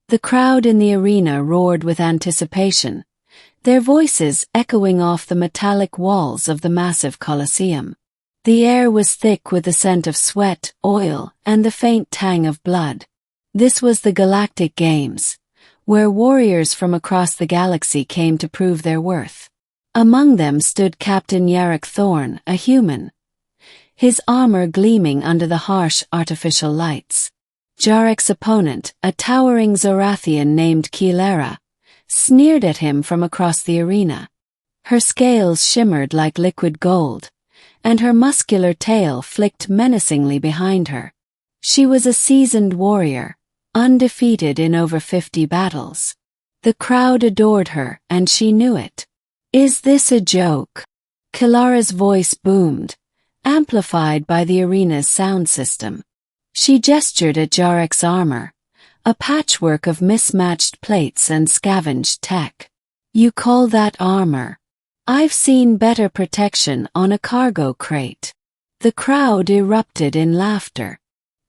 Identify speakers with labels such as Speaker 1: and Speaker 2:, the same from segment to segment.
Speaker 1: The crowd in the arena roared with anticipation, their voices echoing off the metallic walls of the massive Colosseum. The air was thick with the scent of sweat, oil, and the faint tang of blood. This was the Galactic Games, where warriors from across the galaxy came to prove their worth. Among them stood Captain Jarek Thorne, a human, his armor gleaming under the harsh artificial lights. Jarek's opponent, a towering Zorathian named Kylara, sneered at him from across the arena. Her scales shimmered like liquid gold, and her muscular tail flicked menacingly behind her. She was a seasoned warrior, undefeated in over 50 battles. The crowd adored her, and she knew it. "Is this a joke?" Kylara's voice boomed, amplified by the arena's sound system. She gestured at Jarek's armor, a patchwork of mismatched plates and scavenged tech. "You call that armor? I've seen better protection on a cargo crate." The crowd erupted in laughter.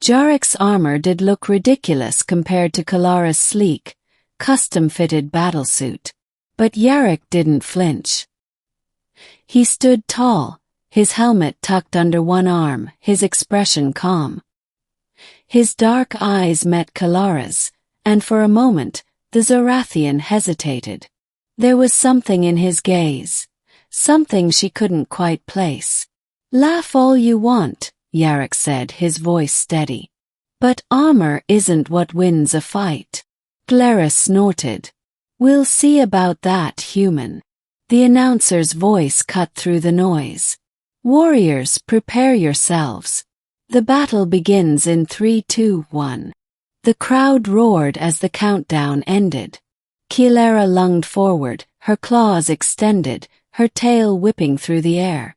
Speaker 1: Jarek's armor did look ridiculous compared to Kylara's sleek, custom-fitted battlesuit. But Jarek didn't flinch. He stood tall, his helmet tucked under one arm, his expression calm. His dark eyes met Kylara's, and for a moment, the Zorathian hesitated. There was something in his gaze, something she couldn't quite place. "Laugh all you want," Jarek said, his voice steady. "But armor isn't what wins a fight." Kylara snorted. "We'll see about that, human." The announcer's voice cut through the noise. "Warriors, prepare yourselves. The battle begins in 3, 2, 1. The crowd roared as the countdown ended. Kylara lunged forward, her claws extended, her tail whipping through the air.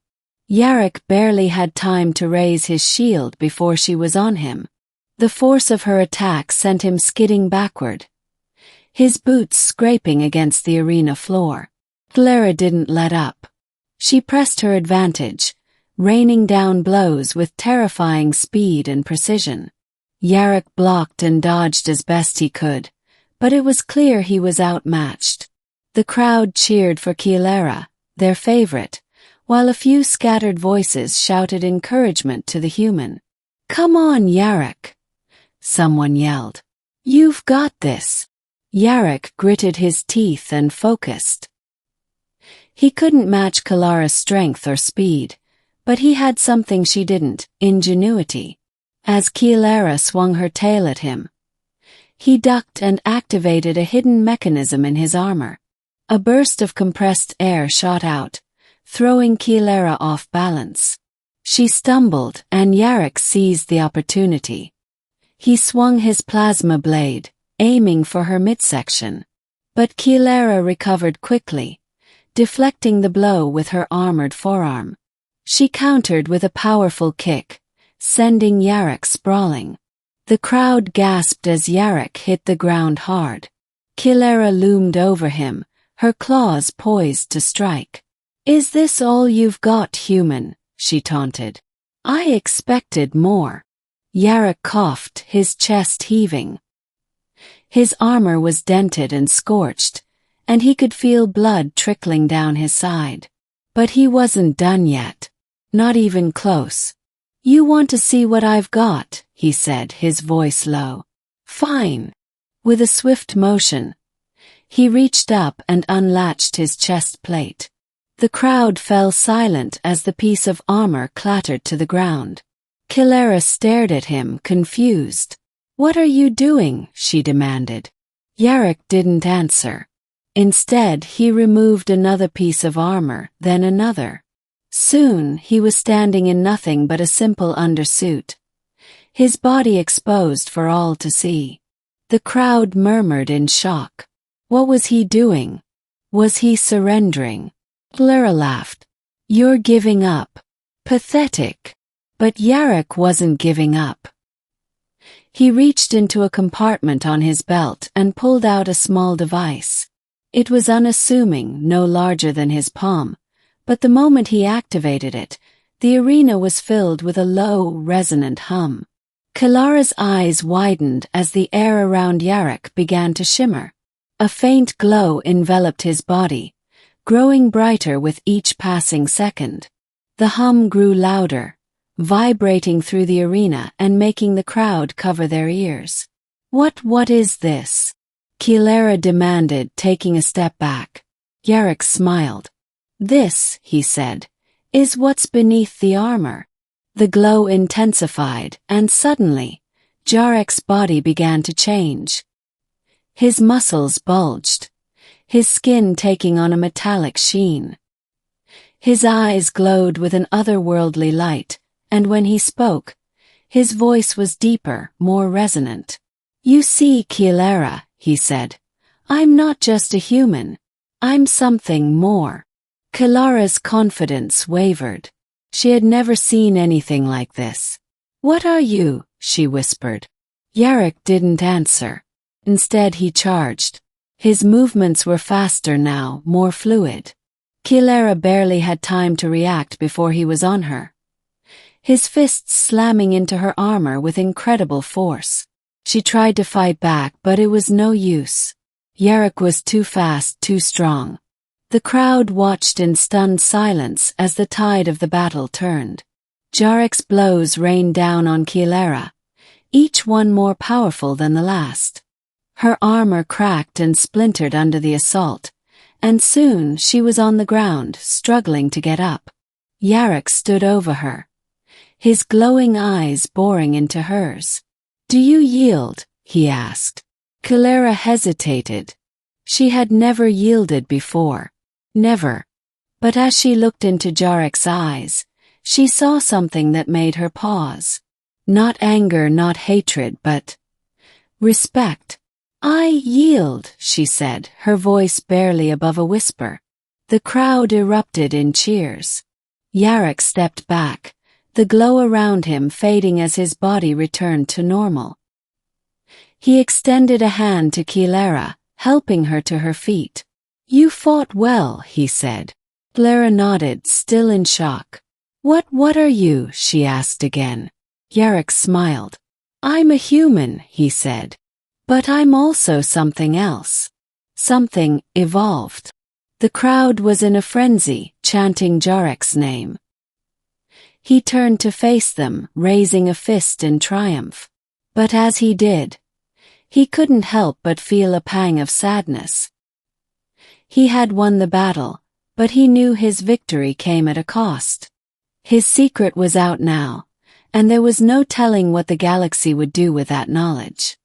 Speaker 1: Jarek barely had time to raise his shield before she was on him. The force of her attack sent him skidding backward, his boots scraping against the arena floor. Kylara didn't let up. She pressed her advantage, raining down blows with terrifying speed and precision. Jarek blocked and dodged as best he could, but it was clear he was outmatched. The crowd cheered for Kylara, their favorite, while a few scattered voices shouted encouragement to the human. "Come on, Jarek," someone yelled. "You've got this." Jarek gritted his teeth and focused. He couldn't match Kylara's strength or speed, but he had something she didn't, ingenuity. As Kylara swung her tail at him, he ducked and activated a hidden mechanism in his armor. A burst of compressed air shot out, throwing Kylara off balance. She stumbled, and Jarek seized the opportunity. He swung his plasma blade, aiming for her midsection. But Kylara recovered quickly, deflecting the blow with her armored forearm. She countered with a powerful kick, sending Jarek sprawling. The crowd gasped as Jarek hit the ground hard. Kylara loomed over him, her claws poised to strike. "Is this all you've got, human?" she taunted. "I expected more." Jarek coughed, his chest heaving. His armor was dented and scorched, and he could feel blood trickling down his side. But he wasn't done yet. Not even close. "You want to see what I've got," he said, his voice low. "Fine." With a swift motion, he reached up and unlatched his chest plate. The crowd fell silent as the piece of armor clattered to the ground. Kylara stared at him, confused. "What are you doing?" she demanded. Jarek didn't answer. Instead, he removed another piece of armor, then another. Soon, he was standing in nothing but a simple undersuit, his body exposed for all to see. The crowd murmured in shock. What was he doing? Was he surrendering? Kylara laughed. "You're giving up. Pathetic." But Jarek wasn't giving up. He reached into a compartment on his belt and pulled out a small device. It was unassuming, no larger than his palm, but the moment he activated it, the arena was filled with a low, resonant hum. Kylara's eyes widened as the air around Jarek began to shimmer. A faint glow enveloped his body, growing brighter with each passing second. The hum grew louder, vibrating through the arena and making the crowd cover their ears. What is this?" Kylara demanded, taking a step back. Jarek smiled. "This," he said, "is what's beneath the armor." The glow intensified, and suddenly, Jarek's body began to change. His muscles bulged, his skin taking on a metallic sheen. His eyes glowed with an otherworldly light, and when he spoke, his voice was deeper, more resonant. "You see, Kylara," he said, "I'm not just a human. I'm something more." Kylara's confidence wavered. She had never seen anything like this. "What are you?" she whispered. Jarek didn't answer. Instead he charged. His movements were faster now, more fluid. Kylara barely had time to react before he was on her, his fists slamming into her armor with incredible force. She tried to fight back, but it was no use. Jarek was too fast, too strong. The crowd watched in stunned silence as the tide of the battle turned. Jarek's blows rained down on Kylara, each one more powerful than the last. Her armor cracked and splintered under the assault, and soon she was on the ground, struggling to get up. Jarek stood over her, his glowing eyes boring into hers. "Do you yield?" he asked. Kylara hesitated. She had never yielded before. Never. But as she looked into Jarek's eyes, she saw something that made her pause. Not anger, not hatred, but respect. "I yield," she said, her voice barely above a whisper. The crowd erupted in cheers. Jarek stepped back, the glow around him fading as his body returned to normal. He extended a hand to Kylara, helping her to her feet. "You fought well," he said. Kylara nodded, still in shock. What are you?" she asked again. Jarek smiled. "I'm a human," he said. "But I'm also something else. Something evolved." The crowd was in a frenzy, chanting Jarek's name. He turned to face them, raising a fist in triumph. But as he did, he couldn't help but feel a pang of sadness. He had won the battle, but he knew his victory came at a cost. His secret was out now, and there was no telling what the galaxy would do with that knowledge.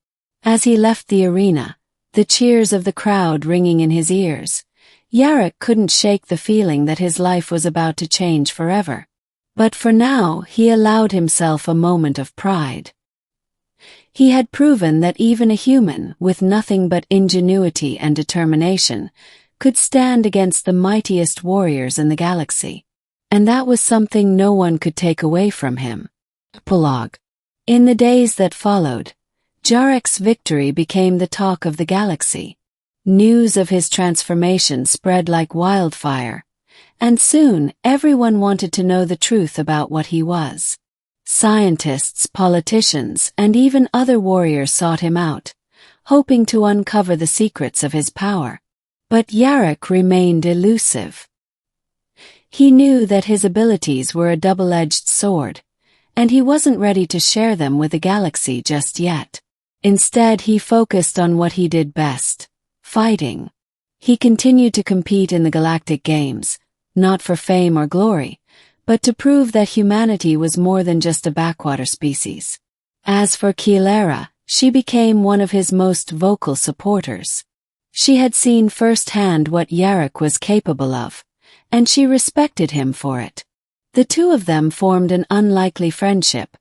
Speaker 1: As he left the arena, the cheers of the crowd ringing in his ears, Jarek couldn't shake the feeling that his life was about to change forever. But for now, he allowed himself a moment of pride. He had proven that even a human, with nothing but ingenuity and determination, could stand against the mightiest warriors in the galaxy. And that was something no one could take away from him. Epilogue. In the days that followed, Jarek's victory became the talk of the galaxy. News of his transformation spread like wildfire, and soon everyone wanted to know the truth about what he was. Scientists, politicians, and even other warriors sought him out, hoping to uncover the secrets of his power. But Jarek remained elusive. He knew that his abilities were a double-edged sword, and he wasn't ready to share them with the galaxy just yet. Instead, he focused on what he did best: fighting. He continued to compete in the Galactic Games, not for fame or glory, but to prove that humanity was more than just a backwater species. As for Kylara, she became one of his most vocal supporters. She had seen firsthand what Jarek was capable of, and she respected him for it. The two of them formed an unlikely friendship,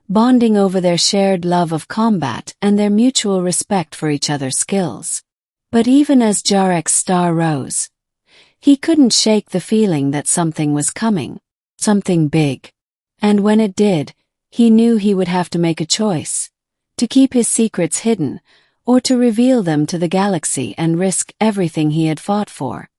Speaker 1: bonding over their shared love of combat and their mutual respect for each other's skills. But even as Jarek's star rose, he couldn't shake the feeling that something was coming. Something big. And when it did, he knew he would have to make a choice: to keep his secrets hidden, or to reveal them to the galaxy and risk everything he had fought for.